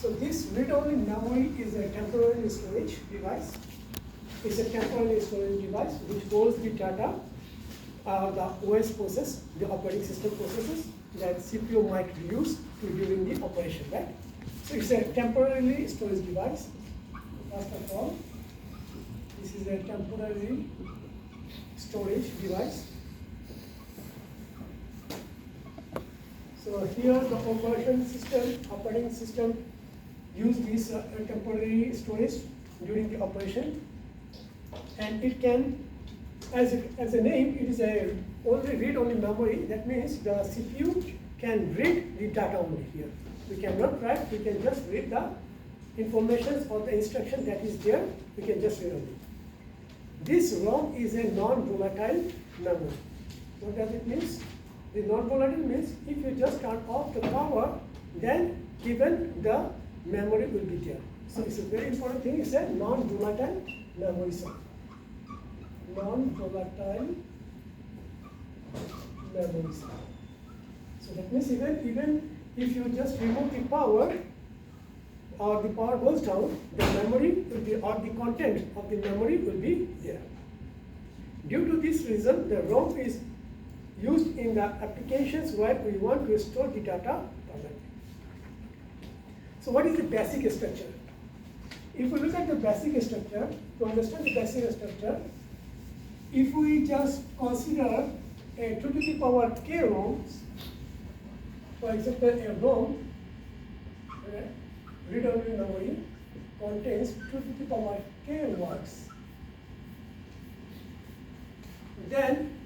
So this read-only memory is a temporary storage device. It's a temporary storage device which holds the data the OS process, the operating system processes that CPU might use during the operation, right? So it's a temporarily storage device. First of all, this is a temporary storage device. So here the operating system use this temporary storage during the operation, and it can, as a name, it is a only read-only memory. That means the CPU can read the data only here. We cannot write, we can just read the information or the instruction that is there, we can just read only. This ROM is a non-volatile memory. What does it mean? The non-volatile means if you just turn off the power, then even the memory will be there. So it's a very important thing, it's a non-volatile memory cell. Non-volatile memory cell. So that means even if you just remove the power or the power goes down, the memory will be, or the content of the memory will be there. Due to this reason, the ROM is used in the applications where we want to store the data permanently. So what is the basic structure? If we look at the basic structure, to understand the basic structure, if we just consider a 2 to the power k ROMs, for example, a ROM, read-only memory, contains 2 to the power k words. Then,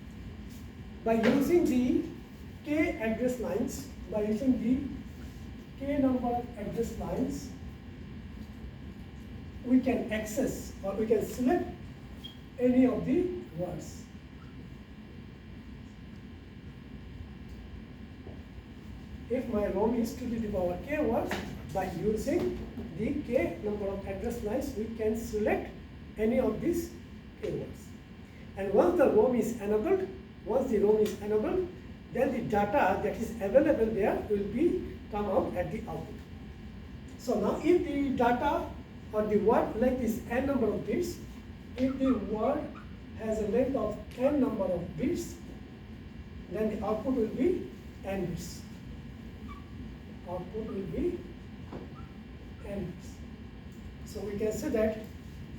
by using the k address lines, by using the k number of address lines, we can access or we can select any of the words. If my ROM is 2 to the power k words, by using the k number of address lines, we can select any of these k words. And once the ROM is enabled, then the data that is available there will be come out at the output. So now if the data or the word length is n number of bits, if the word has a length of n number of bits, then the output will be n bits. Output will be n bits. So we can say that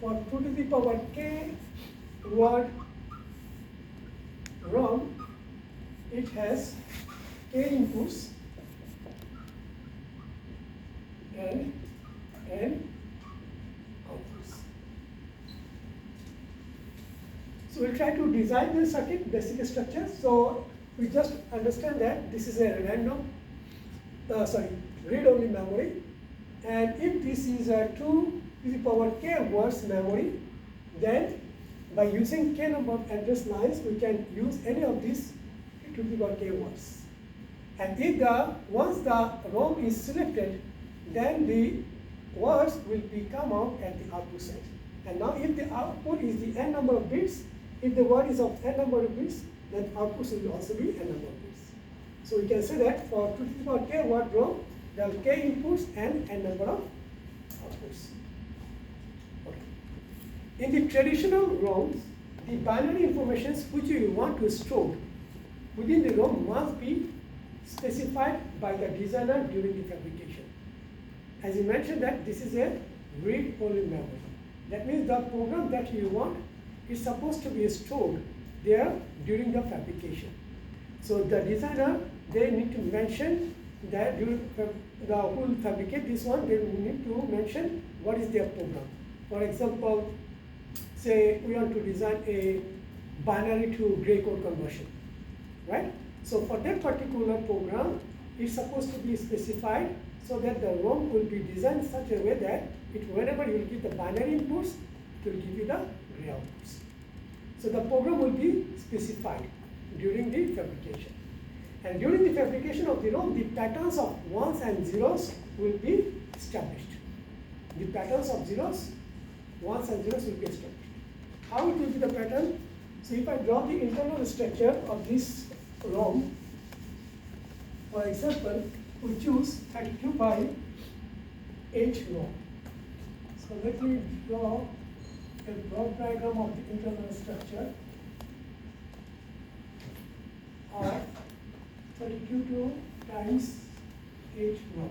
for 2 to the power k word ROM, it has k inputs and n outputs. So we'll try to design the circuit basic structure. So we just understand that this is a read-only memory, and if this is a 2 to the power k words memory, then by using k number of address lines, we can use any of these 2 to the power k words. And if once the ROM is selected, then the words will be come out at the output side. And now if the output is the n number of bits, if the word is of n number of bits, then output will also be n number of bits. So we can say that for 2 to the power k word ROM, there are k inputs and n number of outputs. Okay. In the traditional ROMs, the binary information which you want to store within the ROM must be specified by the designer during the fabrication. As you mentioned that this is a read-only memory. That means the program that you want is supposed to be stored there during the fabrication. So the designer, they need to mention that during the who will fabricate this one, they need to mention what is their program. For example, say we want to design a binary to gray code conversion, right? So for that particular program, it's supposed to be specified so that the ROM will be designed in such a way that whenever you will give the binary inputs, it will give you the gray outputs. So the program will be specified during the fabrication. And during the fabrication of the ROM, the patterns of ones and zeros will be established. The patterns of zeros, ones and zeros will be established. How it will be the pattern? So if I draw the internal structure of this ROM, for example, we choose 32 by 8 row. So let me draw a block diagram of the internal structure of 32 times 8 row.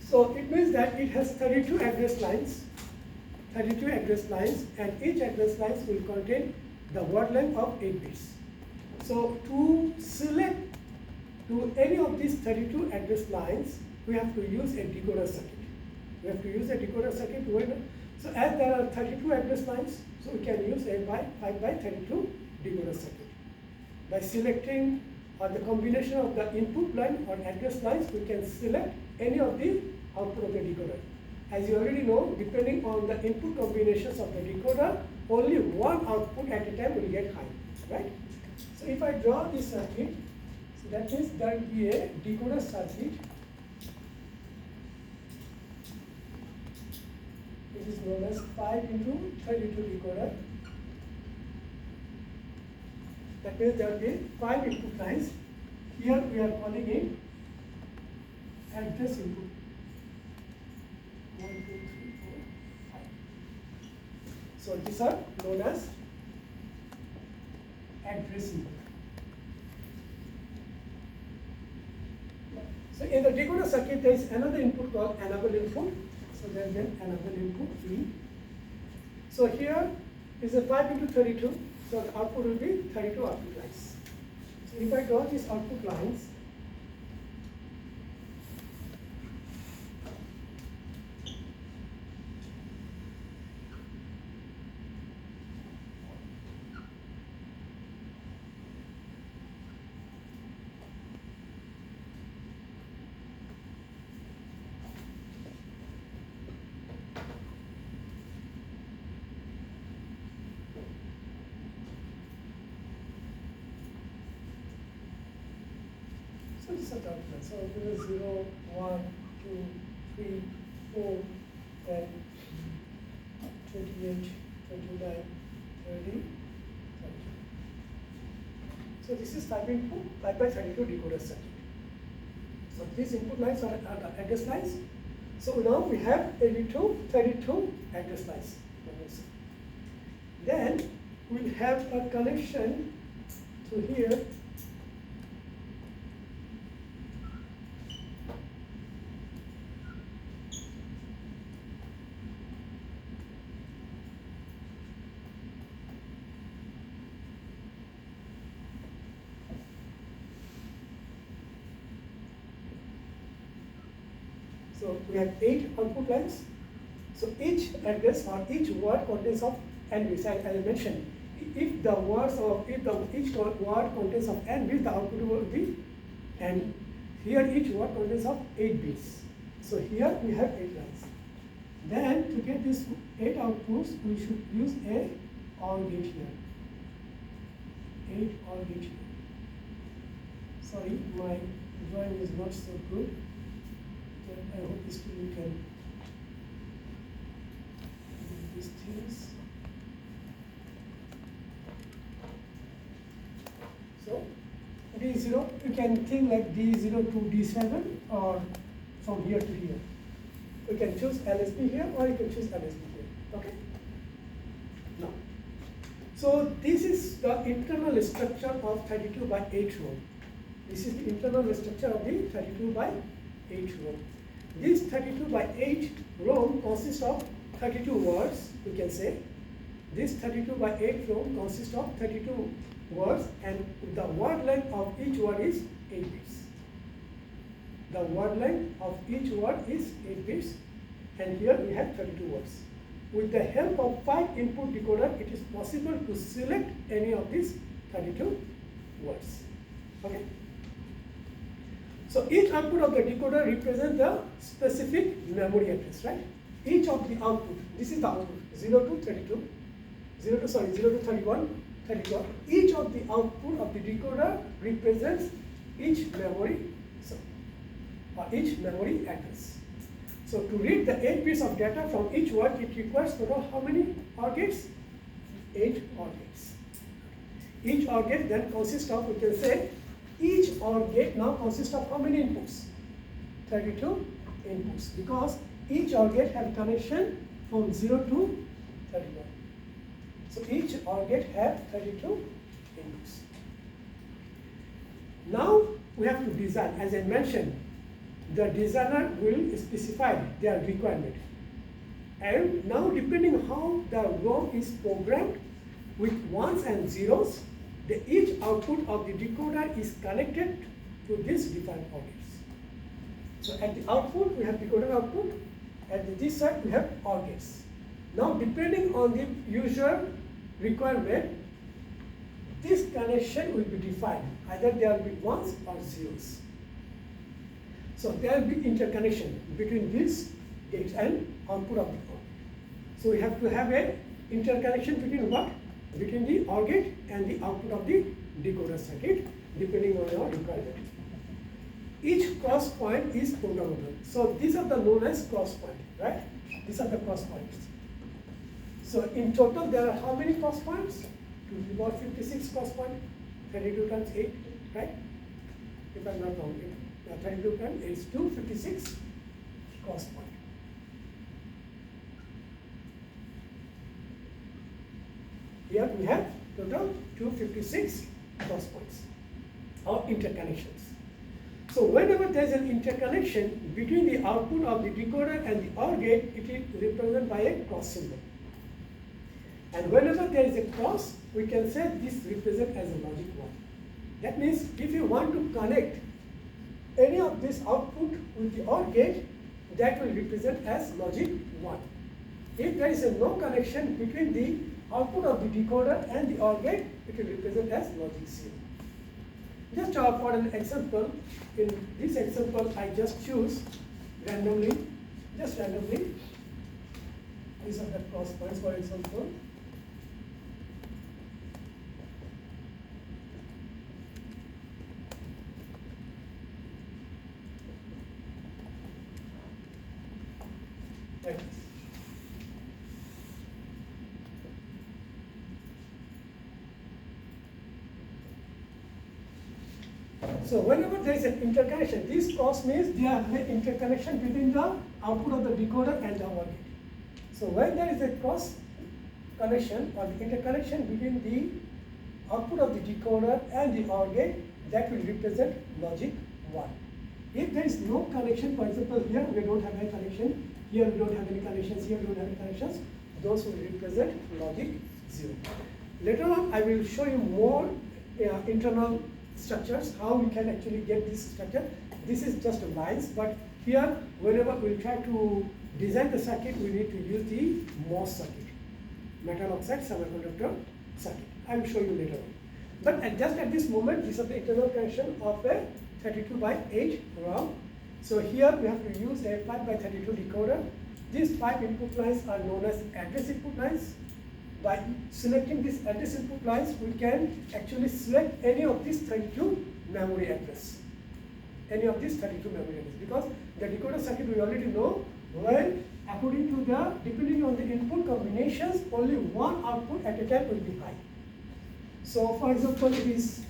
So it means that it has 32 address lines, and each address lines will contain the word length of 8 bits. So to select to any of these 32 address lines, we have to use a decoder circuit. So as there are 32 address lines, so we can use a 5 by 32 decoder circuit. By selecting the combination of the input line or address lines, we can select any of the output of the decoder. As you already know, depending on the input combinations of the decoder, only one output at a time will get high, right? So if I draw this circuit, so that means there will be a decoder circuit. It is known as 5 into 32 decoder. That means there will be 5 input lines. Here we are calling it address input. 1, 2, 3, 4, 5. So these are known as address input. So in the decoder circuit, there is another input called enable input. So then enable input E. So here is a 5 into 32. So the output will be 32 output lines. So if I draw these output lines, so this is a dot line. So it is 0, 1, 2, 3, 4, 10, 28, 29, 30, 32. So this is 5 input, 5 by 32 decoder circuit. So these input lines are the address lines. So now we have 32 address lines. Then we'll have a connection to here. So we have 8 output lines. So each address or each word contains of n bits. As I mentioned, if the words or if each word contains of n bits, the output will be n. Here each word contains of 8 bits. So here we have 8 lines. Then to get these 8 outputs, we should use a OR gate here. 8 OR gate here. Sorry, my drawing is not so good. I hope this you can do these things. So D0, you can think like D0 to D7 or from here to here. You can choose LSB here or you can choose LSB here. Okay? Now, so this is the internal structure of 32 by 8 row. This is the internal structure of the 32 by 8 row. This 32 by 8 row consists of 32 words, we can say. This 32 by 8 row consists of 32 words, and the word length of each word is 8 bits. The word length of each word is 8 bits, and here we have 32 words. With the help of 5 input decoder, it is possible to select any of these 32 words. Okay? So each output of the decoder represents the specific memory address, right? Each of the output, this is the output, 0 to 32, 0 to 31, 31. Each of the output of the decoder represents each memory, or each memory address. So to read the 8 bits of data from each word, it requires total how many OR gates? 8 OR gates. Each OR gate then consists of, we can say, each OR gate now consists of how many inputs? 32 inputs, because each OR gate has a connection from 0 to 31. So each OR gate has 32 inputs. Now we have to design. As I mentioned, the designer will specify their requirement. And now depending how the ROM is programmed with ones and zeros, each output of the decoder is connected to these different OR gates. So at the output we have decoder output, at this side we have OR gates. Now depending on the user requirement, this connection will be defined. Either there will be ones or zeros. So there will be interconnection between these gates and output of the OR. So we have to have an interconnection between what? Between the OR gate and the output of the decoder circuit, depending on your requirement. Each cross point is programmable. So these are the known as cross point, right? These are the cross points. So in total there are how many cross points? To the power 56 cross point, 32 times 8, right? If I'm not wrong, 32 times 8 is 256 cross point. Here we have total 256 cross points or interconnections. So whenever there is an interconnection between the output of the decoder and the OR gate, it is represented by a cross symbol. And whenever there is a cross, we can say this represents as a logic 1. That means if you want to connect any of this output with the OR gate, that will represent as logic 1. If there is no connection between the output of the decoder and the OR gate, it will represent as logic 0. Just for an example, in this example I just choose randomly, these are the cross points for example. Like this. So whenever there is an interconnection, this cross means there is an interconnection between the output of the decoder and the OR gate. So when there is a cross connection or the interconnection between the output of the decoder and the OR gate, that will represent logic 1. If there is no connection, for example here we don't have any connection, here we don't have any connections, here we don't have any connections, those will represent logic 0. Later on I will show you more internal structures, how we can actually get this structure. This is just lines, but here whenever we try to design the circuit, we need to use the MOS circuit, metal oxide semiconductor circuit. I will show you later on. But just at this moment, this is the internal connection of a 32 by 8 ROM. So here we have to use a 5 by 32 decoder. These 5 input lines are known as address input lines. By selecting these address input lines, we can actually select any of these 32 memory address. Any of these 32 memory address. Because the decoder circuit we already know, when according to depending on the input combinations, only one output at a time will be high. So for example, it is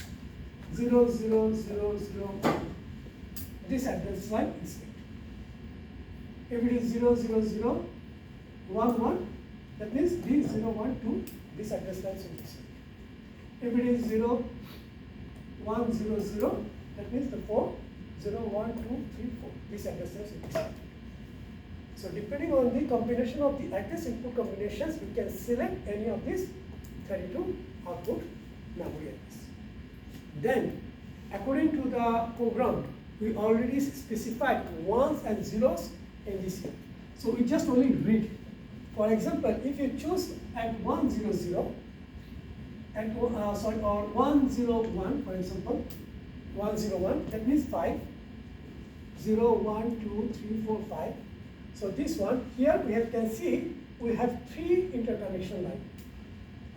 0, 0, 0, 0. This address line is set. If it is 0, 0, 0, 1, 1, that means these 0, 1, 2, this address line should be set. If it is 0, 1, 0, 0, that means the 4, 0, 1, 2, 3, 4, this address line should be set. So depending on the combination of the address input combinations, we can select any of these 32 output memory address. Then, according to the program, we already specified ones and zeros in this here. So we just only read. For example, if you choose at 100 and or 101, for example, 101, that means 5, 0, 1, 2, 3, 4, 5. So this one here we can see we have 3 interconnection lines.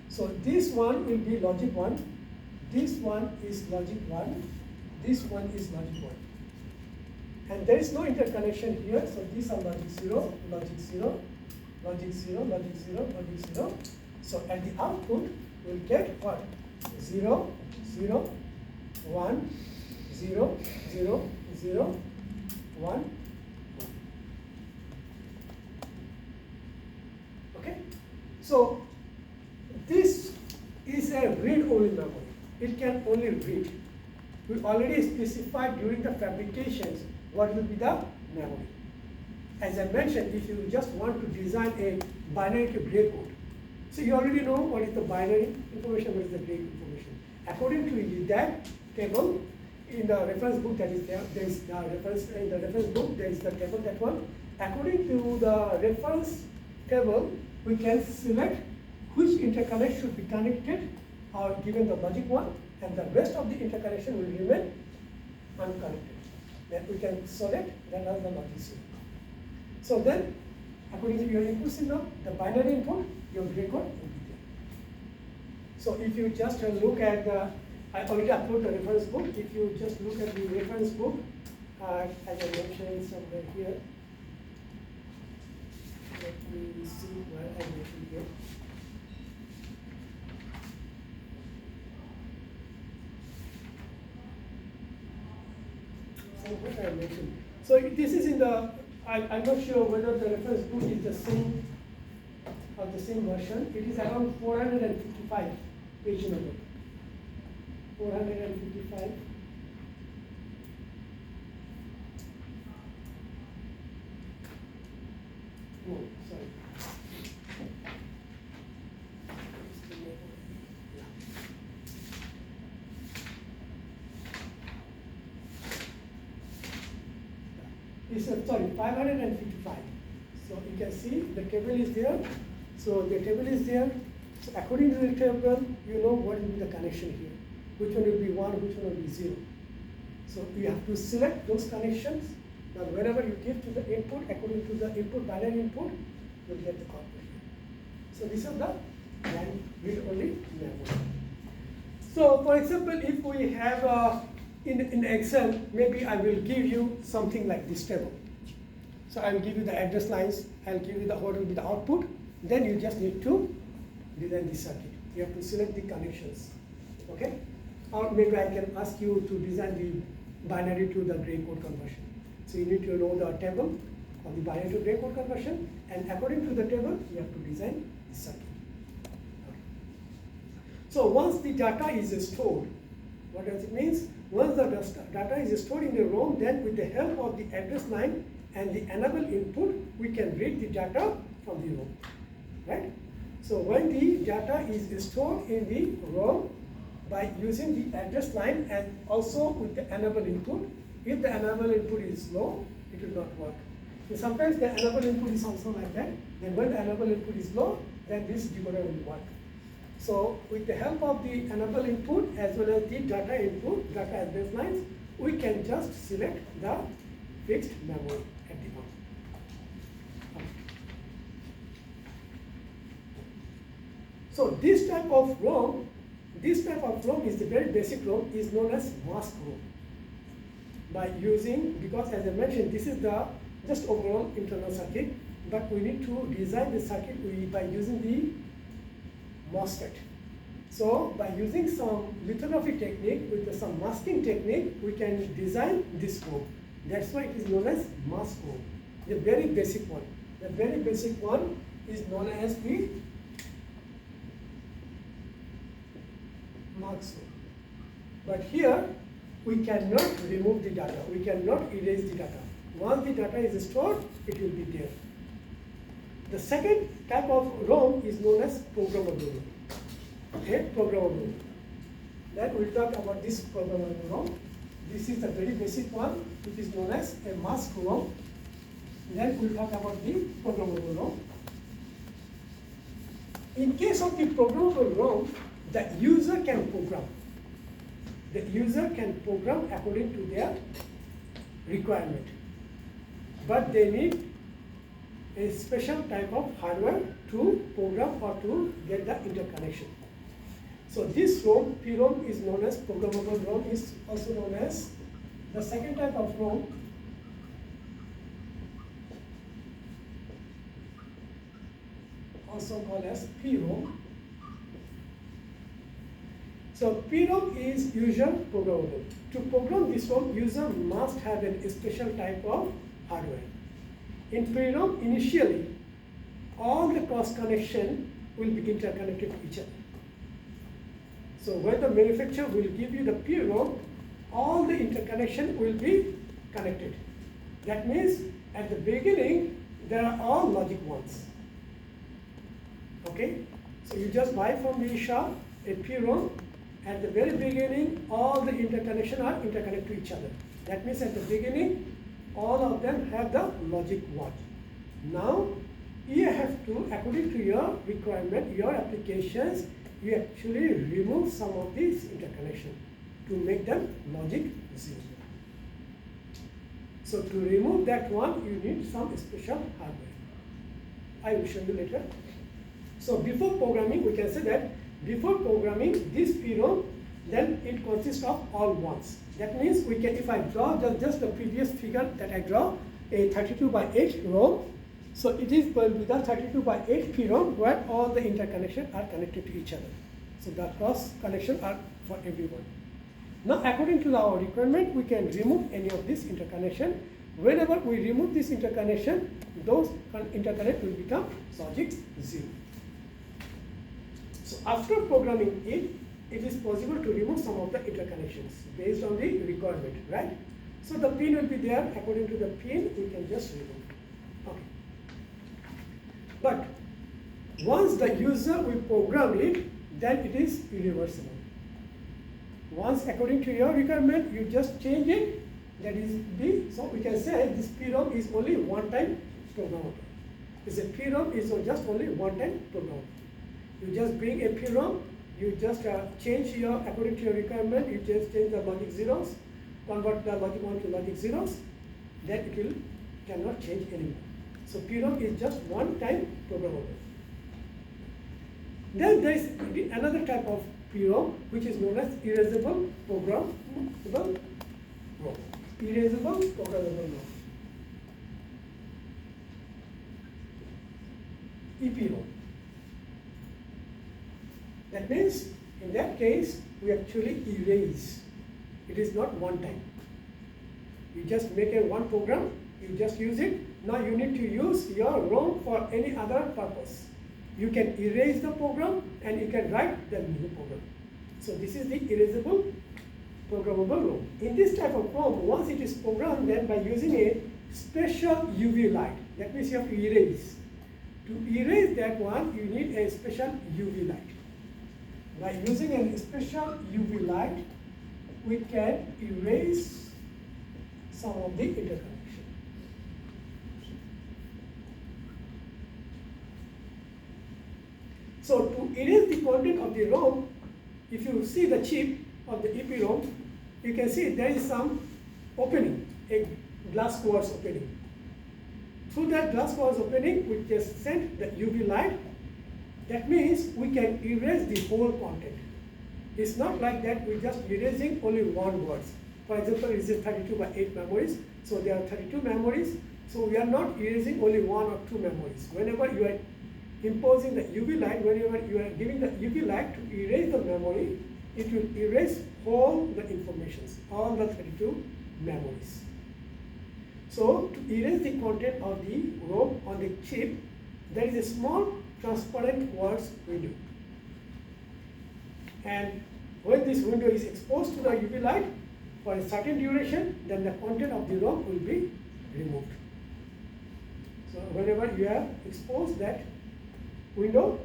So this one will be logic 1, this one is logic 1, this one is logic 1. And there is no interconnection here, so these are logic 0, logic 0, logic 0, logic 0, logic 0. So at the output, we'll get what? 0, 0, 1, 0, 0, 0, 1, 1. Okay? So this is a read-only memory. It can only read. We already specified during the fabrications what will be the memory. As I mentioned, if you just want to design a binary to gray code, so you already know what is the binary information, what is the gray information. According to that table in the reference book that is there is the reference in the reference book, there is the table that one. According to the reference table, we can select which interconnect should be connected or given the logic one, and the rest of the interconnection will remain unconnected. Then we can select that as the logic zero. So then, according to your input signal, the binary input, your gray code will be there. So if you just look at the, I already uploaded the reference book. If you just look at the reference book, as I mentioned somewhere here, let me see where I mentioned here. So what I mentioned. So this is in the, I'm not sure whether the reference book is the same or the same version. It is around 455 page number. 455. No, sorry. It's sorry, 555. So you can see the table is there. So the table is there. So according to the table, you know what will be the connection here. Which one will be 1, which one will be 0. So you have to select those connections. Now whenever you give to the input, according to the input binary input, you'll get the output here. So this is the read-only memory. So for example, if we have in Excel, maybe I will give you something like this table. So I'll give you the address lines, I'll give you the what will be the output, then you just need to design the circuit. You have to select the connections, okay? Or maybe I can ask you to design the binary to the gray code conversion. So you need to know the table of the binary to gray code conversion, and according to the table, you have to design the circuit. Okay. So once the data is stored, what does it mean? Once the data is stored in the ROM, then with the help of the address line and the enable input, we can read the data from the ROM, right? So when the data is stored in the ROM by using the address line and also with the enable input, if the enable input is low, it will not work. And sometimes the enable input is also like that. Then when the enable input is low, then this decoder will work. So with the help of the enable input as well as the data input, data address lines, we can just select the fixed memory at the bottom. So this type of ROM is the very basic ROM, is known as mask ROM. By using, because as I mentioned, this is the just overall internal circuit, but we need to design the circuit by using the MOSFET. So by using some lithography technique with some masking technique, we can design this ROM. That's why it is known as mask ROM. The very basic one. The very basic one is known as the mask ROM. But here we cannot remove the data. We cannot erase the data. Once the data is stored, it will be there. The second type of ROM is known as programmable ROM. Okay, programmable ROM. Then we'll talk about this programmable ROM. This is the very basic one, which is known as a mask ROM. Then we'll talk about the programmable ROM. In case of the programmable ROM, the user can program. The user can program according to their requirement. But they need a special type of hardware to program or to get the interconnection. So this ROM, PROM, is known as programmable ROM, is also known as the second type of ROM, also called as PROM. So PROM is user programmable. to program this ROM, user must have a special type of hardware. In PROM, initially, all the cross connection will be interconnected to each other. So when the manufacturer will give you the PROM, all the interconnection will be connected. That means at the beginning, there are all logic ones. Okay? So you just buy from the shop a PROM. At the very beginning, all the interconnection are interconnected to each other. That means at the beginning, all of them have the logic 1. Now, you have to, according to your requirement, your applications, you actually remove some of these interconnection to make them logic 0. So to remove that one, you need some special hardware. I will show you later. So before programming, we can say that before programming this PROM, then it consists of all ones. That means we can, if I draw just the previous figure that I draw, a 32 by 8 ROM, so it is with the 32 by 8 PROM where all the interconnections are connected to each other. So the cross connection are for everyone. Now according to our requirement, we can remove any of this interconnection. Whenever we remove this interconnection, those interconnect will become logic 0. So after programming it, it is possible to remove some of the interconnections based on the requirement, right? So the pin will be there. According to the pin, we can just remove. Okay. But once the user will program it, then it is irreversible. Once according to your requirement, you just change it. That is B. So we can say this PROM is only one-time programmable. This PROM is just only one-time programmable. You just bring a PROM, you just change your, according to your requirement, you just change the logic zeros, convert the logic 1 to logic zeros, then it will cannot change anymore. So PROM is just one-time programmable. Then there is another type of PROM which is known as erasable programmable ROM. Erasable programmable ROM. EPROM. That means, in that case, we actually erase. It is not one time. You just make a one program, you just use it. Now you need to use your ROM for any other purpose. You can erase the program and you can write the new program. So this is the erasable programmable ROM. In this type of ROM, once it is programmed, then by using a special UV light, that means you have to erase. To erase that one, you need a special UV light. By using a special UV light, we can erase some of the interconnection. So to erase the content of the ROM, if you see the chip of the EPROM, you can see there is some opening, a glass quartz opening. Through that glass quartz opening, we just send the UV light. That means we can erase the whole content. It's not like that we're just erasing only one word. For example, this is 32 by 8 memories. So there are 32 memories. So we are not erasing only one or two memories. Whenever you are imposing the UV light, whenever you are giving the UV light to erase the memory, it will erase all the informations, all the 32 memories. So to erase the content of the ROM on the chip, there is a small transparent quartz window. And when this window is exposed to the UV light for a certain duration, then the content of the ROM will be removed. So whenever you have exposed that window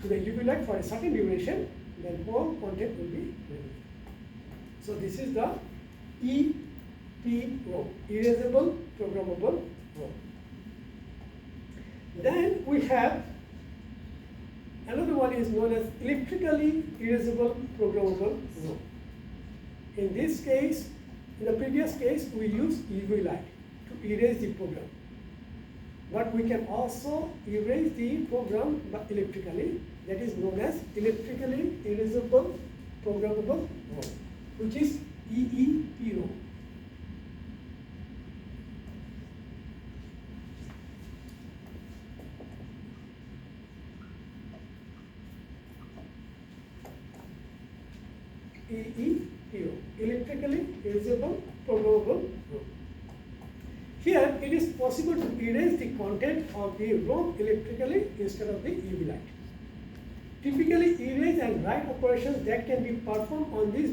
to the UV light for a certain duration, then all content will be removed. So this is the EPROM, erasable programmable ROM. Then we have another one is known as electrically erasable programmable ROM. In this case, in the previous case, we use UV light to erase the program. But we can also erase the program electrically. That is known as electrically erasable programmable ROM, which is EEPROM. EEPROM, electrically programmable ROM. Here, it is possible to erase the content of the ROM electrically instead of the UV light. Typically, erase and write operations that can be performed on this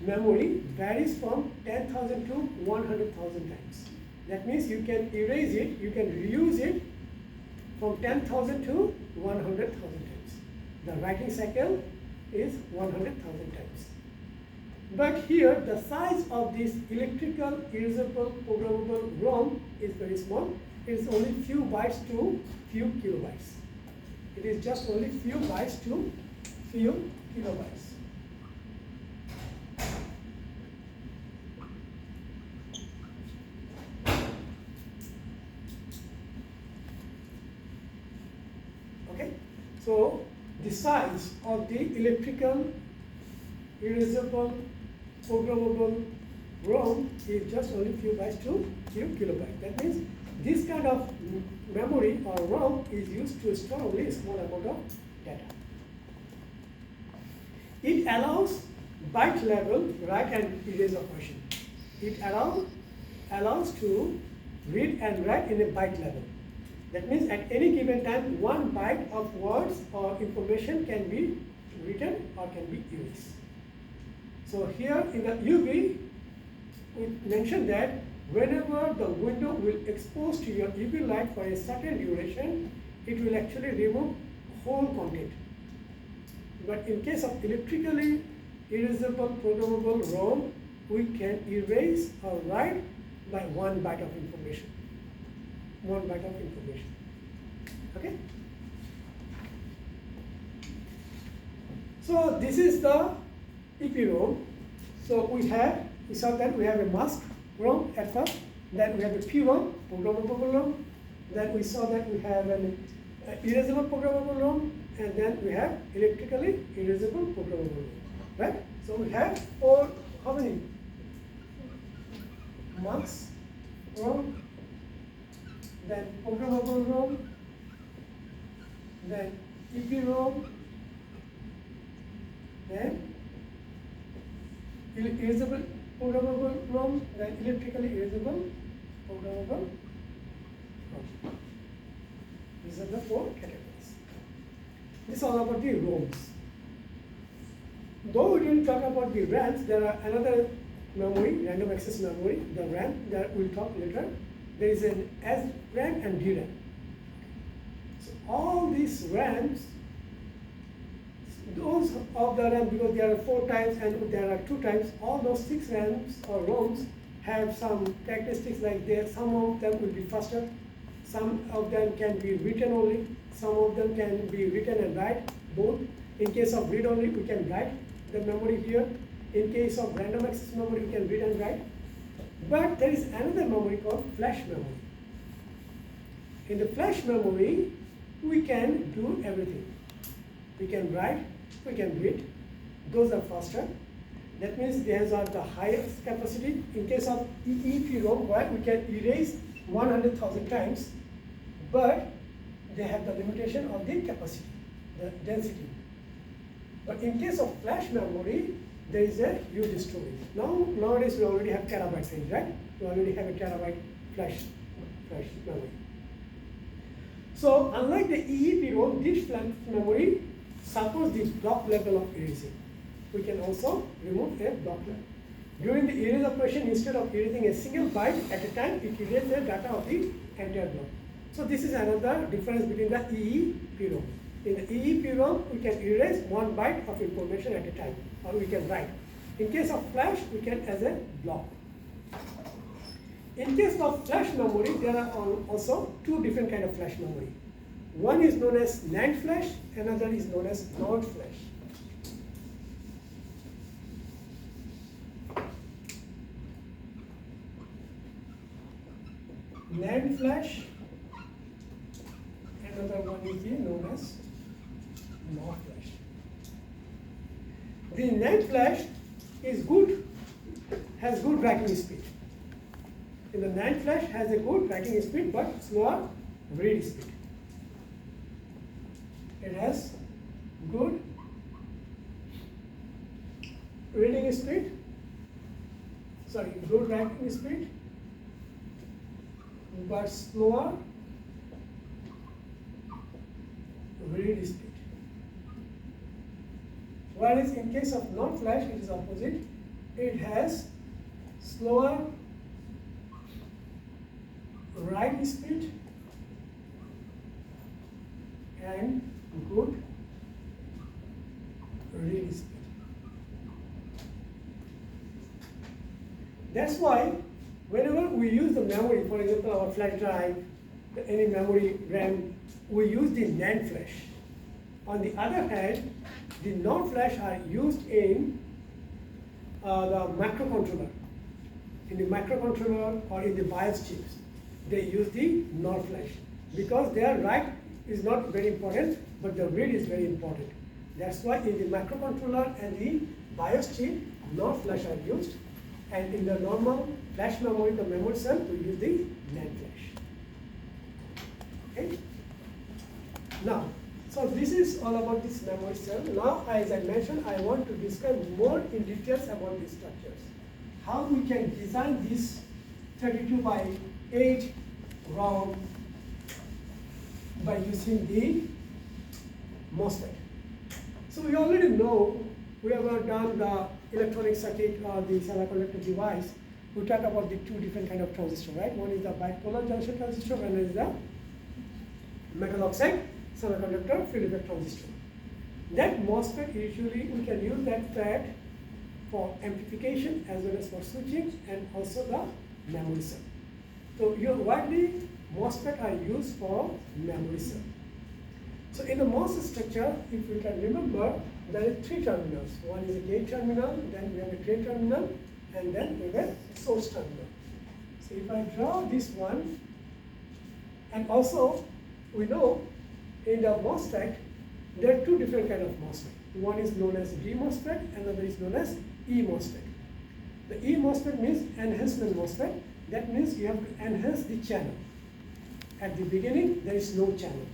memory varies from 10,000 to 100,000 times. That means you can erase it, you can reuse it from 10,000 to 100,000 times. The writing cycle is 100,000 times. But here, the size of this electrical erasable programmable ROM is very small. It is only few bytes to few kilobytes. It is just only few bytes to few kilobytes. Okay, so the size of the electrical erasable programmable ROM is just only few bytes to few kilobytes. That means this kind of memory or ROM is used to store only a small amount of data. It allows byte level write and erase operation. It allows to read and write in a byte level. That means at any given time, one byte of words or information can be written or can be erased. So here in the UV, we mentioned that whenever the window will expose to your UV light for a certain duration, it will actually remove whole content. But in case of electrically erasable programmable ROM, we can erase or write by one byte of information. One byte of information. Okay? So this is the EPROM. So we saw that we have a mask ROM at first, then we have a PROM, programmable ROM, then we saw that we have an erasable programmable ROM, and then we have electrically erasable programmable ROM, right? So we have how many? Mask ROM, then programmable ROM, then EPROM, then erasable programmable ROM, then electrically erasable programmable ROM. These are the four categories. This is all about the ROMs. Though we didn't talk about the RAMs, there are another memory, random access memory, the RAM, that we'll talk later. There is an SRAM and DRAM. So all these RAMs, those of the RAM, because there are 4 types and there are 2 types, all those 6 RAMs or ROMs have some characteristics like this. Some of them will be faster, some of them can be written only, some of them can be written and write, both. In case of read only, we can write the memory here. In case of random access memory, we can read and write. But there is another memory called flash memory. In the flash memory, we can do everything. We can write, we can read. Those are faster. That means these are the highest capacity. In case of EEPROM, where we can erase 100,000 times, but they have the limitation of the capacity, the density. But in case of flash memory, there is a huge storage. Nowadays we already have terabyte range, right? We already have a terabyte flash memory. So unlike the EEPROM, this flash memory supports the block level of erasing. We can also remove a block level. During the erase operation, instead of erasing a single byte at a time, it erases the data of the entire block. So this is another difference between the EEPROM. In the EEPROM, we can erase 1 byte of information at a time, or we can write. In case of flash, we can as a block. In case of flash memory, there are also 2 different kinds of flash memory. One is known as NAND flash, another is known as NOR flash. NAND flash, another one is known as NOR flash. The NAND flash is good, has good writing speed. The NAND flash has a good writing speed but slower read speed. It has good reading speed, good writing speed, but slower read speed. Whereas in case of non-flash, it is opposite. It has slower write speed and good read speed. That's why whenever we use the memory, for example, our flash drive, any memory RAM, we use the NAND flash. On the other hand, the non-flash are used in the microcontroller. In the microcontroller or in the BIOS chips, they use the non-flash because their write is not very important, but the read is very important. That's why in the microcontroller and the BIOS chip, non-flash are used, and in the normal flash memory, the memory cell, we use the NAND flash. Okay. Now, so this is all about this memory cell. Now, as I mentioned, I want to describe more in details about these structures. How we can design this 32/8 ROM by using the MOSFET. So we already know, we have done the electronic circuit or the semiconductor device. We talk about the two different kind of transistors, right? One is the bipolar junction transistor, and one is the metal oxide semiconductor field effect transistor. That MOSFET, usually we can use that FET for amplification as well as for switching and also the memory cell. So widely MOSFET are used for memory cell. So in the MOS structure, if we can remember, there are three terminals. One is a gate terminal, then we have a drain terminal, and then we have a source terminal. So if I draw this one, and also we know in the MOSFET, there are two different kind of MOSFET. One is known as D MOSFET, another is known as E MOSFET. The E MOSFET means enhancement MOSFET. That means you have to enhance the channel. At the beginning, there is no channel.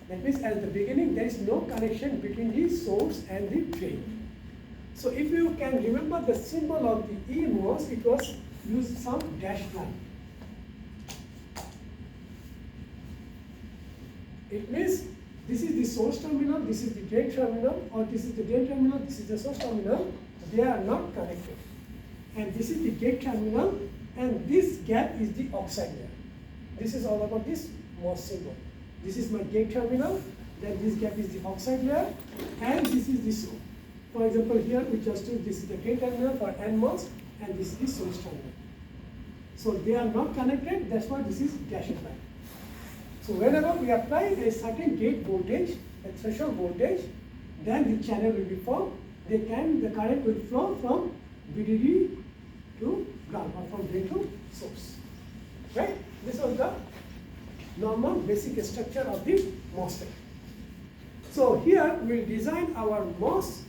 That means at the beginning, there is no connection between the source and the drain. So if you can remember the symbol of the E MOS, it was used some dashed line. It means this is the source terminal, this is the drain terminal, or this is the drain terminal, this is the source terminal. They are not connected. And this is the gate terminal, and this gap is the oxide layer. This is all about this MOS symbol. This is my gate terminal, then this gap is the oxide layer, and this is the source. For example, here we just use this is the gate terminal for NMOS, and this is the source terminal. So they are not connected, that's why this is dashed line. So whenever we apply a certain gate voltage, a threshold voltage, then the channel will be formed. The current will flow from VDD to ground, or from drain to source. Right? This was the normal basic structure of the MOSFET. So here we design our MOS,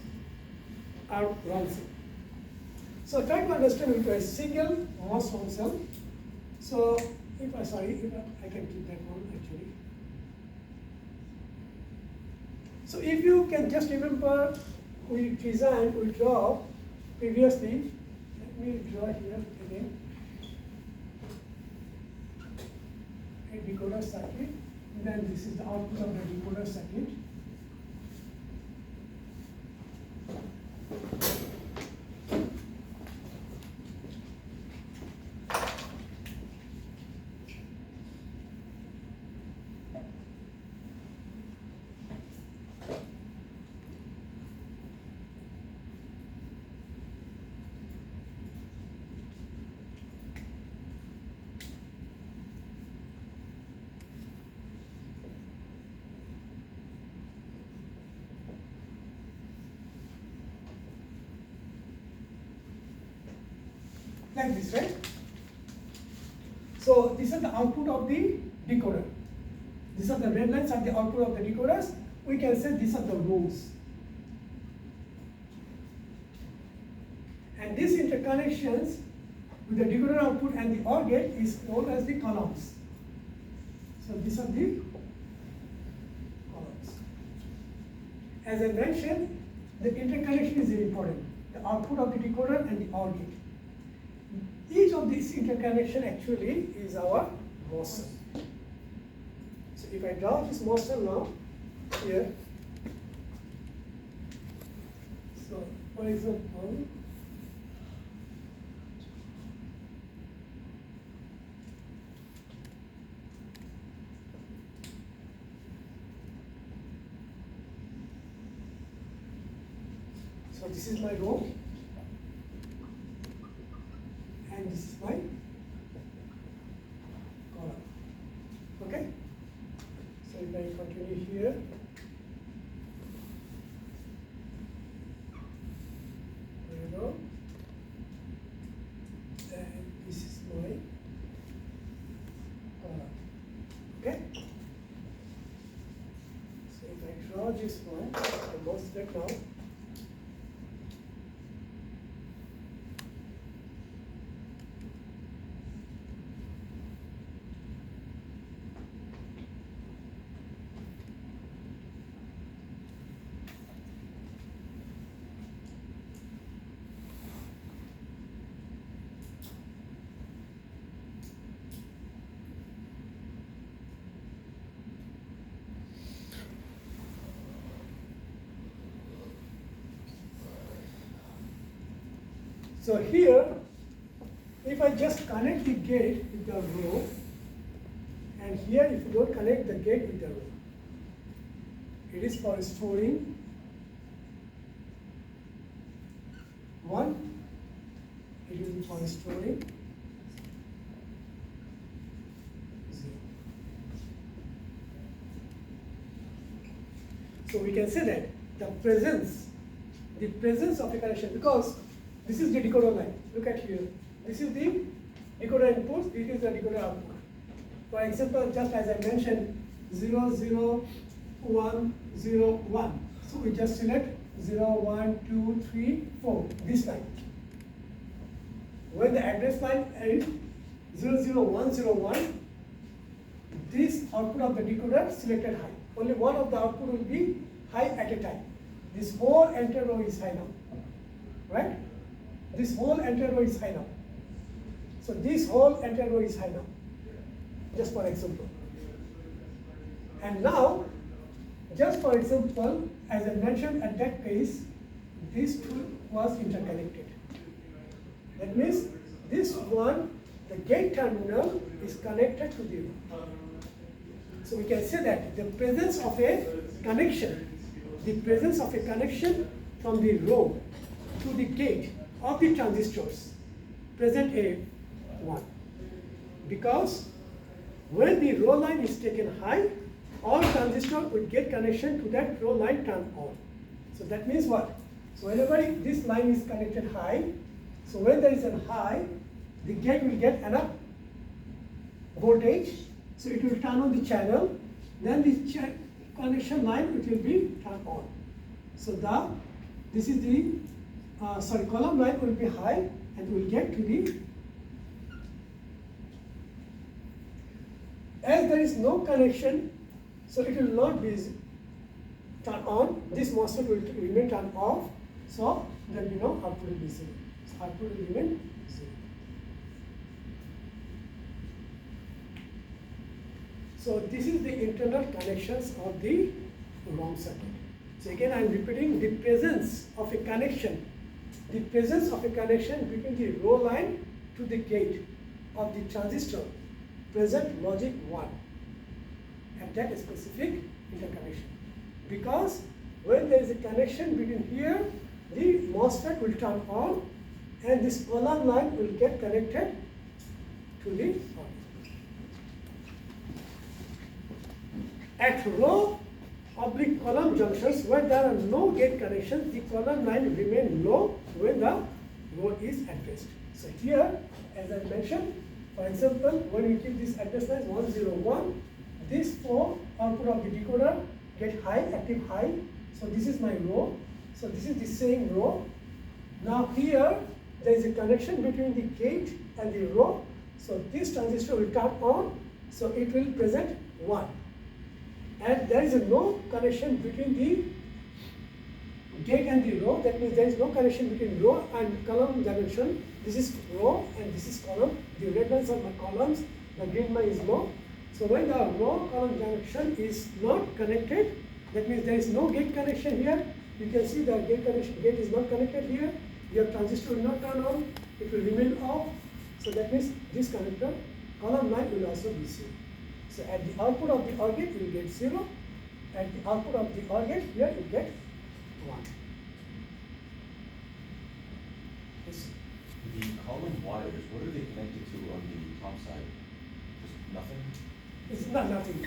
our ROM cell. So try to understand with a single MOS ROM cell. So if I can keep that one actually. So if you can just remember, we draw previously. Let me draw here again. A decoder circuit, and then this is the output of the decoder circuit. Like this, right? So these are the output of the decoder. These are the red lines are the output of the decoders. We can say these are the rows. And these interconnections with the decoder output and the OR gate is known as the columns. So these are the columns. As I mentioned, the interconnection is very important. The output of the decoder and the OR gate. each of these interconnection actually is our motion. So if I draw this motion now here, so for example, so this is my row and this is my column. Okay? So if I continue here, there you go. And this is my column. Okay? So if I draw this one, I must select now. So here, if I just connect the gate with the row, and here if you don't connect the gate with the row, it is for storing 1, it is for storing 0. So we can say that the presence of a connection, because this is the decoder line. Look at here. This is the decoder input. This is the decoder output. For example, just as I mentioned, 0, 0, 1, 0, 1. So we just select 0, 1, 2, 3, 4. This line. When the address line is 0, 0, 1, 0, 1, this output of the decoder selected high. Only one of the output will be high at a time. This whole entire row is high now. Right? This whole entire row is high now. So this whole entire row is high now. Just for example. And now, just for example, as I mentioned at that case, these two was interconnected. That means this one, the gate terminal is connected to the row. So we can say that the presence of a connection from the row to the gate of the transistors present a 1. Because when the row line is taken high, all transistors will get connection to that row line turn on. So that means what? So whenever this line is connected high, so when there is a high, the gate will get enough voltage, so it will turn on the channel, then the connection line it will be turned on. So this is the column line will be high and will get to the, as there is no connection, so it will not be turned on, this MOSFET will remain turned off, so then output will be 0. So output will remain 0. So this is the internal connections of the ROM circuit. So again I am repeating, the presence of a connection between the row line to the gate of the transistor present logic 1 at that specific interconnection. Because when there is a connection between here, the MOSFET will turn on and this column line will get connected to the output. At row oblique column junctions where there are no gate connections, the column line remain low when the row is addressed. So here, as I mentioned, for example, when we keep this address line 101, these 4 output of the decoder get high, active high. So this is my row. So this is the same row. Now here, there is a connection between the gate and the row. So this transistor will turn on, so it will present 1. And there is no connection between the gate and the row. That means there is no connection between row and column junction. This is row and this is column. The red lines are my columns, the green line is row. So when the row column junction is not connected, that means there is no gate connection here. You can see the gate is not connected here. Your transistor will not turn on, it will remain off. So that means this connector, column line will also be 0. So at the output of the OR gate, you will get 0. At the output of the OR gate, here you get 1. Yes. The column wires, what are they connected to on the top side? Just nothing? It's not nothing.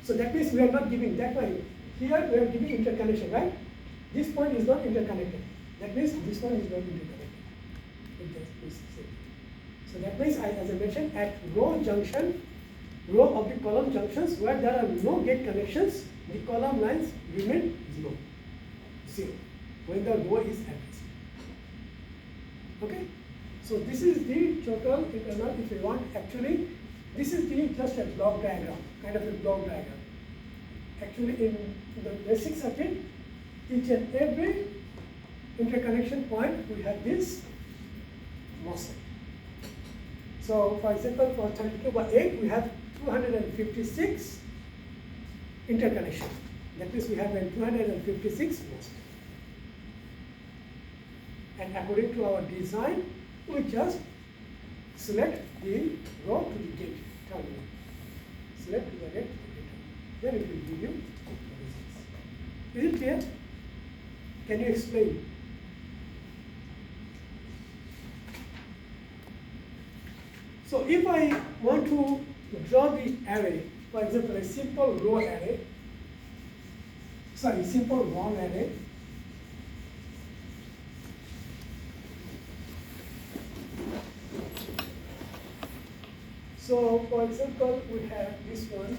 So that means we are not giving that way. Here we are giving interconnection, right? This point is not interconnected. That means this one is not interconnected. So that means, as I mentioned, at row junction, row of the column junctions where there are no gate connections, the column lines remain 0. When the row is addressed. Okay? So this is the total internal. If you want, actually, this is the just a block diagram, kind of a block diagram. Actually, in the basic circuit, each and every interconnection point, we have this MOSFET. So, for example, for 32/8, we have 256 interconnection. That means we have 256 MOSFET. And according to our design, we just select the row to the gate terminal. Select to the gate terminal. Then it will give you the results. Is it clear? Can you explain? So if I want to draw the array, for example, a simple row array, simple row array. So for example, we have this one.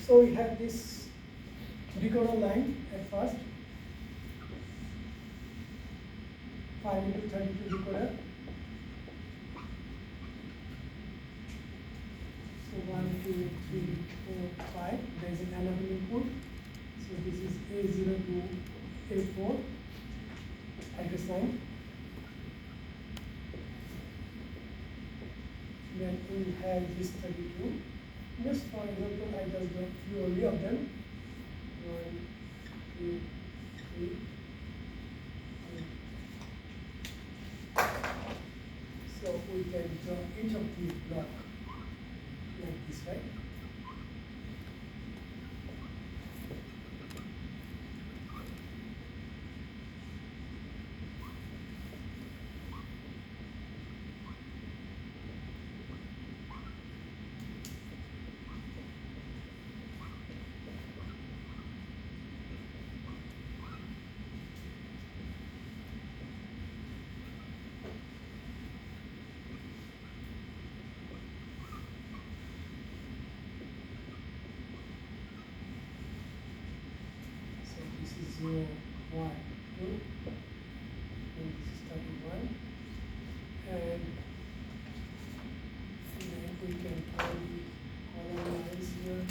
So we have this decoder line at first, 5 into 32 decoder. So 1, 2, 3, 4, 5. There is an analog input. So this is A0 to A4 address line. Then we have this 32. Just for example, I just got few only of them. 1, 2, 3. So we can draw each of the block like this, right? This is 0, 1, 2, and this is 31, and then we can draw the column lines here.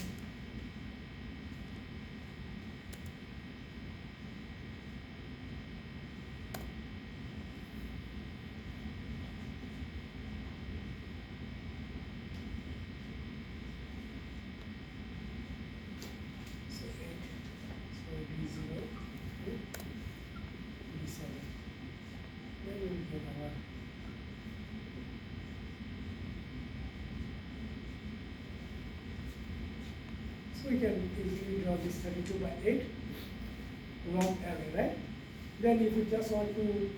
So 8. So B0 to B7. Then we will get our so we can easily draw this 32/8 long array, right? Then if we just want to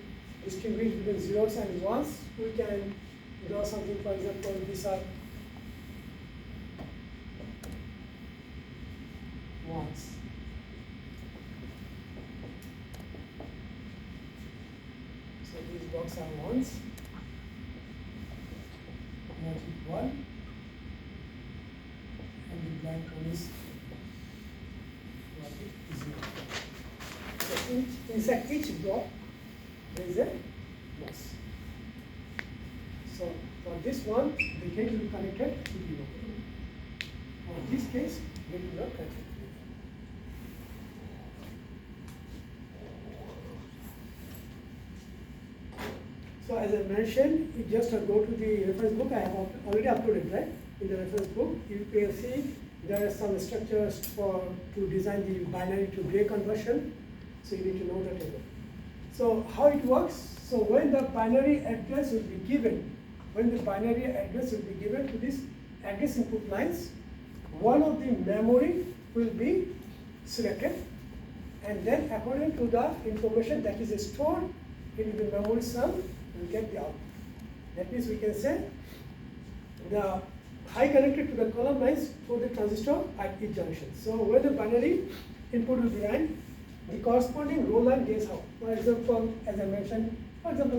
distinguish between zeros and ones, we can draw something, for example, these are ones. So these blocks are ones. Logic 1. And the blank one is logic 0. So inside each block there is a MOS. So for this one, the gate will be connected to the local. For this case, gate will not connected to the So as I mentioned, you just go to the reference book. I have already uploaded, right? In the reference book, you can see there are some structures to design the binary to gray conversion. So you need to know that as well. So how it works? So when the binary address will be given, to this address input lines, one of the memory will be selected, and then according to the information that is stored in the memory cell, we get the output. That means we can say the high connected to the column lines for the transistor at each junction. So where the binary input will be ran, the corresponding row line gets high. For example, as I mentioned,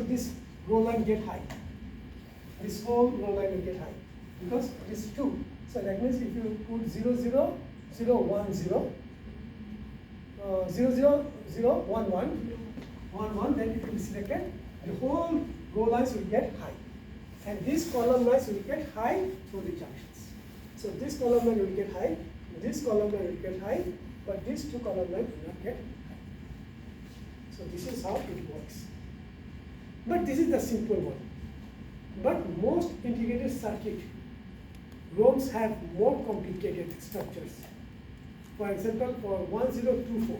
this row line get high. This whole row line will get high because this is 2. So that means if you put 0, 0, 0, 1, 0, 0, 0, 0, 1, 1, then it will be selected. The whole row lines will get high. And these column lines will get high through the junctions. So this column line will get high, this column line will get high, but these two column lines will not get high. So this is how it works. But this is the simple one. But most integrated circuit ROMs have more complicated structures. For example, for 1024,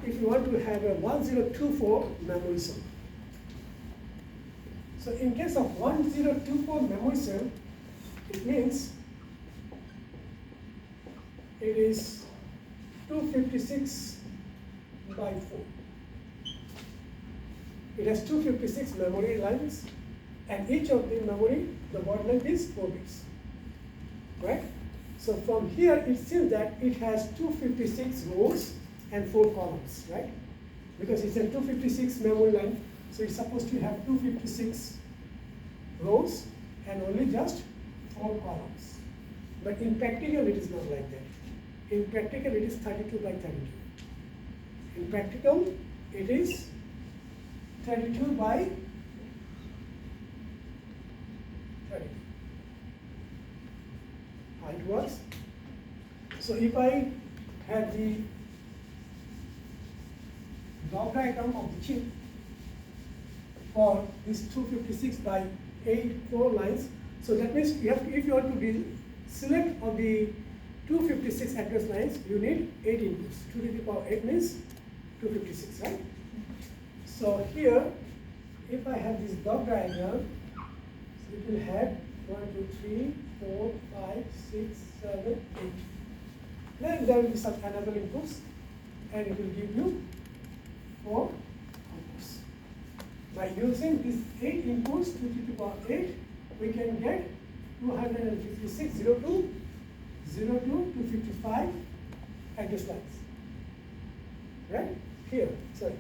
if you want to have a 1024 memory cell. So in case of 1024 memory cell, it means it is 256 by 4. It has 256 memory lines, and each of the memory, the word length is 4 bits. Right? So from here, it seems that it has 256 rows and 4 columns, right? Because it's a 256 memory line, so it's supposed to have 256 rows and only just 4 columns. But in practical, it is not like that. In practical, it is 32 by 32. In practical, it is 32 by 32. How it works? So if I have the block diagram of the chip for this 256 by 8 4 lines, so that means you have to, if you want to select on the 256 address lines, you need 8 inputs. 2 to the power 8 means 256, right? So here, if I have this block diagram, so it will have 1, 2, 3, 4, 5, 6, 7, 8. Then there will be some enable inputs, and it will give you 4 outputs. By using these 8 inputs, 2 to the power 8, we can get 256, 02, 255 address lines. Right? Here, sorry.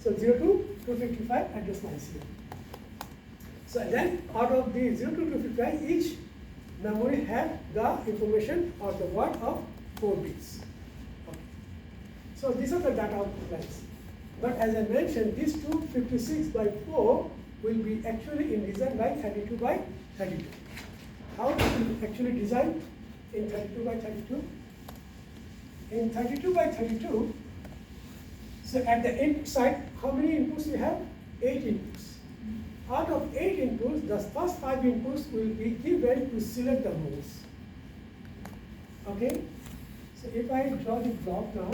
So 02, 255 address lines here. So then out of the 02 to 255, each memory have the information or the word of 4 bits. Okay. So these are the data output lines. But as I mentioned, this 256 by 4 will be actually in design by 32 by 32. How it will actually design in 32 by 32? In 32 by 32, so at the input side, how many inputs we have? 8 inputs. Out of 8 inputs, the first 5 inputs will be given to select the rows. Okay? So if I draw the block now,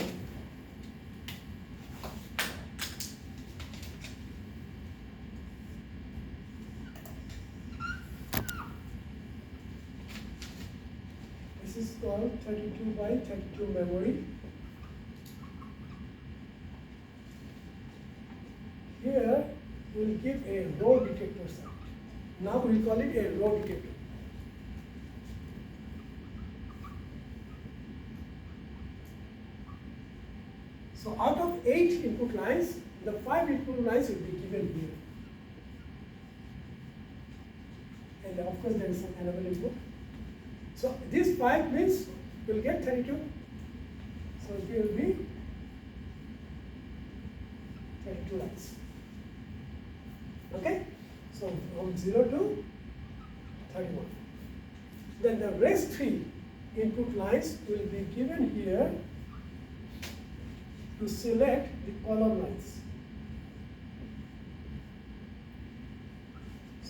this is called 32 by 32 memory. Here we'll give a row detector circuit. Now we'll call it a row detector. So out of 8 input lines, the 5 input lines will be given here. And of course there is some enable input. So this 5 means we'll get 32. So here will be 32 lines. Okay? So from 0 to 31. Then the rest 3 input lines will be given here to select the column lines.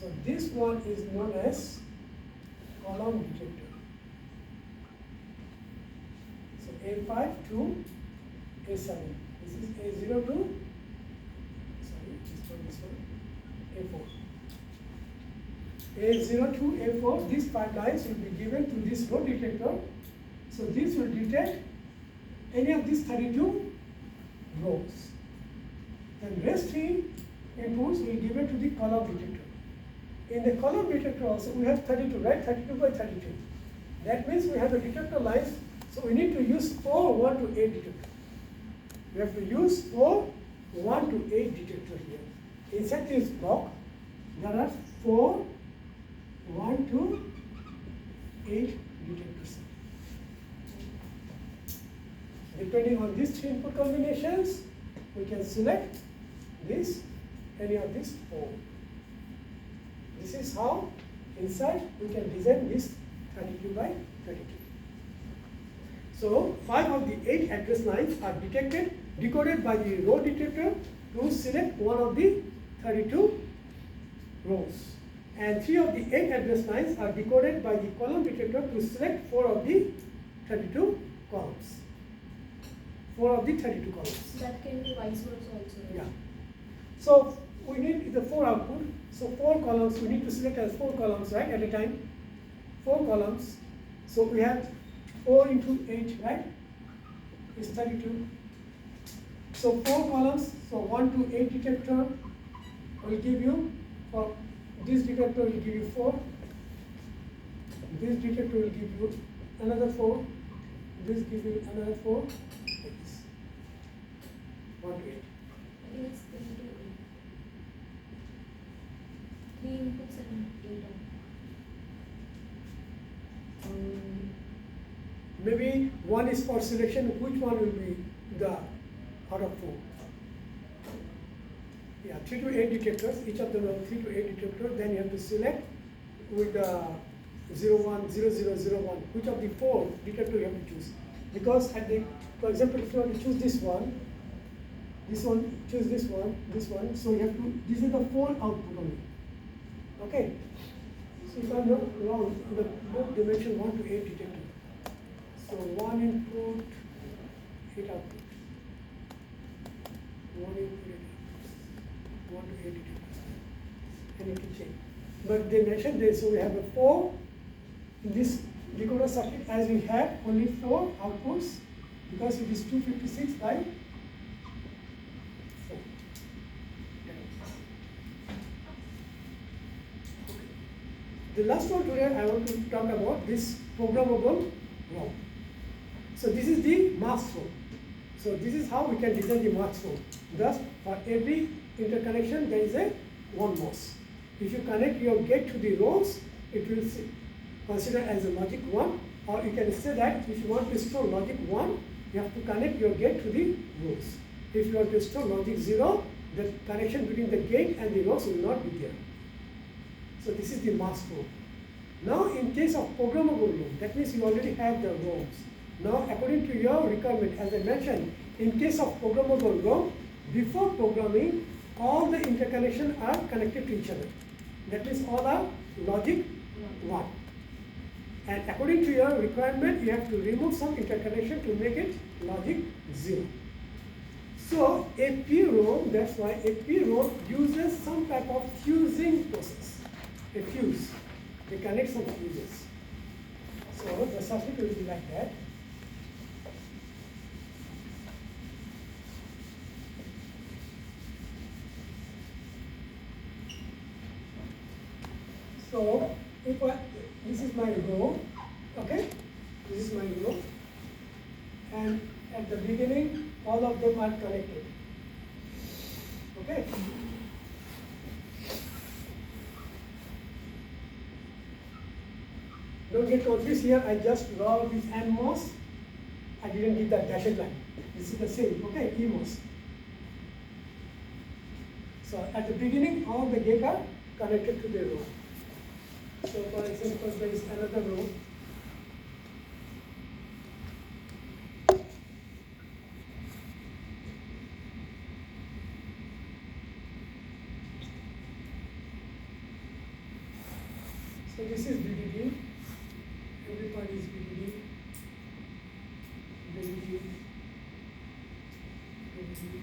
So this one is known as column detector. So A5 to A7. This is A0 to, sorry, this one, A4. A0 to A4, these pipelines will be given to this row detector. So this will detect any of these 32 rows. Then rest 3 inputs will be given to the column detector. In the column detector also we have 32, right? 32 by 32. That means we have the detector lines. So we need to use 4 1 to 8 detector. We have to use 4 1 to 8 detector here. Inside this block, there are 4 1 to 8 detectors. Depending on these 3 input combinations, we can select this, any of these 4. This is how inside we can design this 32 by 32. So 5 of the 8 address lines are detected, decoded by the row detector to select one of the 32 rows. And 3 of the 8 address lines are decoded by the column detector to select 4 of the 32 columns. 4 of the 32 columns. That can be vice versa also. Right? Yeah. So we need the 4 output. So 4 columns, we need to select as 4 columns, right, at a time. 4 columns. So we have 4 into 8, right, is 32. So 4 columns, so 1 to 8 detector will give you, for this detector will give you 4. This detector will give you another 4. This gives you another 4. 1 to 8. I think it's 3 to 8. 3 inputs and 8 outputs. Maybe 1 is for selection, which one will be the out of 4? Yeah, 3 to 8 detectors, each of them are 3 to 8 detectors, then you have to select with the 0, 1, 0, 0, 0, 1, which of the 4 detectors you have to choose. Because at the, for example, if you want to choose this one, choose this one, so you have to, this is the 4 output only. Okay? So if I'm not wrong, the book they mention 1 to 8 detector. So 1 input, 8 output. 1 input, 8 outputs. 1 to 8 detectors. I need to check. But they mentioned this, so we have a 4 in this decoder circuit, as we have only 4 outputs, because it is 256 by 4. The last one today I want to talk about this programmable ROM. So this is the mask ROM. So this is how we can design the mask ROM. Thus, for every interconnection there is a 1 MOS. If you connect your gate to the rows, it will consider as a logic 1, or you can say that if you want to store logic 1, you have to connect your gate to the rows. If you want to store logic 0, the connection between the gate and the rows will not be there. So this is the mask ROM. Now in case of programmable ROM, that means you already have the ROMs. Now according to your requirement, as I mentioned, in case of programmable ROM, before programming, all the interconnections are connected to each other. That means all are logic 1. And according to your requirement, you have to remove some interconnection to make it logic 0. So a PROM, that's why a PROM uses some type of fusing process. A fuse. They connect some fuses. So the circuit will be like that. So if this is my row, okay? This is my row. And at the beginning, all of them are connected. Okay? Don't get confused here, I just draw this NMOS. I didn't give that dashed line. This is the same, okay? EMOS. So at the beginning, all the gates are connected to the row. So for example, there is another row. this is VDD. Every part is VDD. VDD. VDD.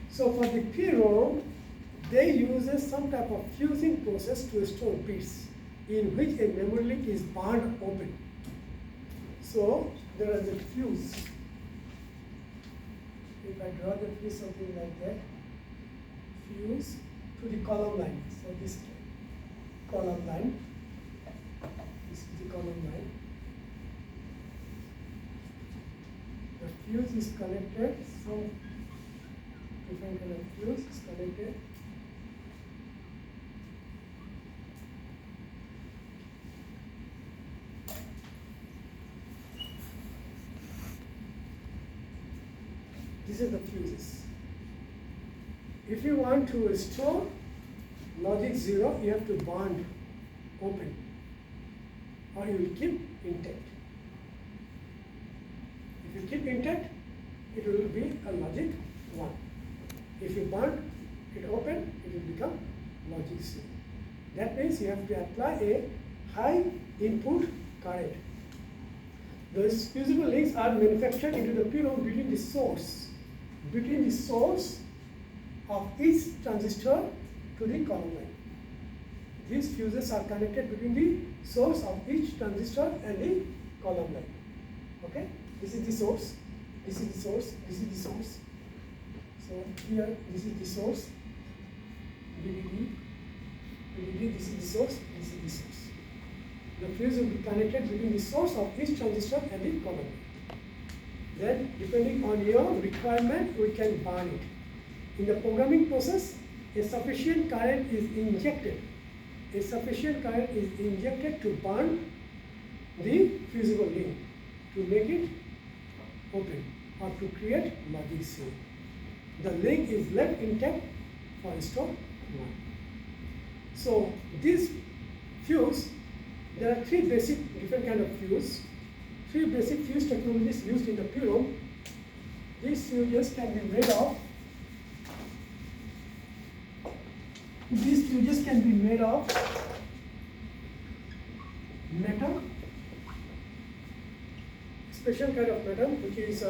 So for the P-ROM, they use some type of fusing process to store bits in which a memory link is burned open. So there is a fuse. If I draw the fuse something like that, fuse to the column line. So this column line, this is the column line. The fuse is connected, some different kind of fuse is connected. This is the fuses. If you want to store logic 0, you have to bond open, or you will keep intact. If you keep intact, it will be a logic 1. If you bond it open, it will become logic 0. That means you have to apply a high input current. Those fusible links are manufactured into the P-ROM between the source of each transistor to the column line. These fuses are connected between the source of each transistor and the column line. Okay? This is the source, this is the source, this is the source. So here, this is the source, VDD, this is the source, this is the source. The fuse will be connected between the source of each transistor and the column line. Then, depending on your requirement, we can burn it. In the programming process, a sufficient current is injected. A sufficient current is injected to burn the fusible link, to make it open, or to create logic 0. The link is left intact for store 1. So, this fuse, there are 3 basic different kind of fuse. 3 basic fuse technologies used in the P-ROM. These fuses can be made of metal, special kind of metal, which is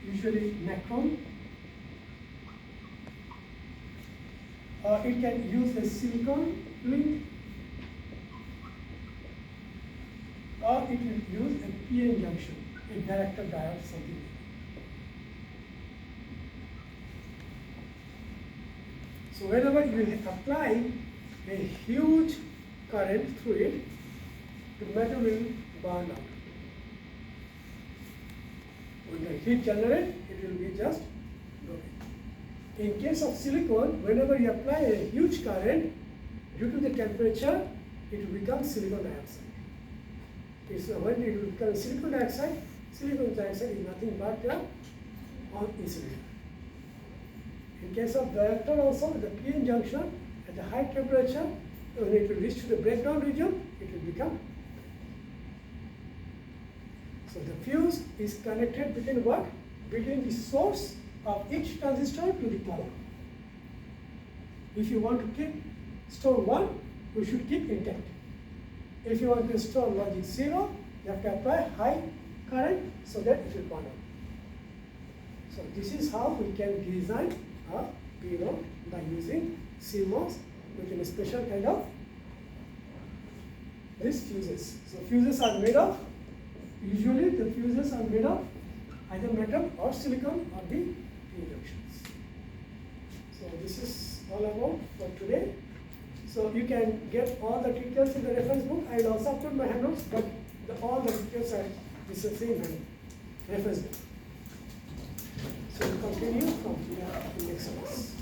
usually nichrome. It can use a silicon link, or it will use a PN junction, a director diode, something like that. So whenever you apply a huge current through it, the metal will burn out. When the heat generates, it will be just broken. In case of silicon, whenever you apply a huge current, due to the temperature, it will become silicon dioxide. When it will become silicon dioxide is nothing but on insulator. In case of reactor also, the PN junction at the high temperature, when it will reach to the breakdown region, it will become. So the fuse is connected between what? Between the source of each transistor to the column. If you want to store 1, you should keep intact. If you want to store logic 0, you have to apply high current so that it will burn out. So this is how we can design a P-ROM by using CMOS with a special kind of these fuses. So fuses are made of, usually the fuses are made of either metal or silicon or the P junctions. So this is all about for today. So you can get all the details in the reference book. I will also upload my handouts, but all the details are in the same reference book. So we continue from here in next class.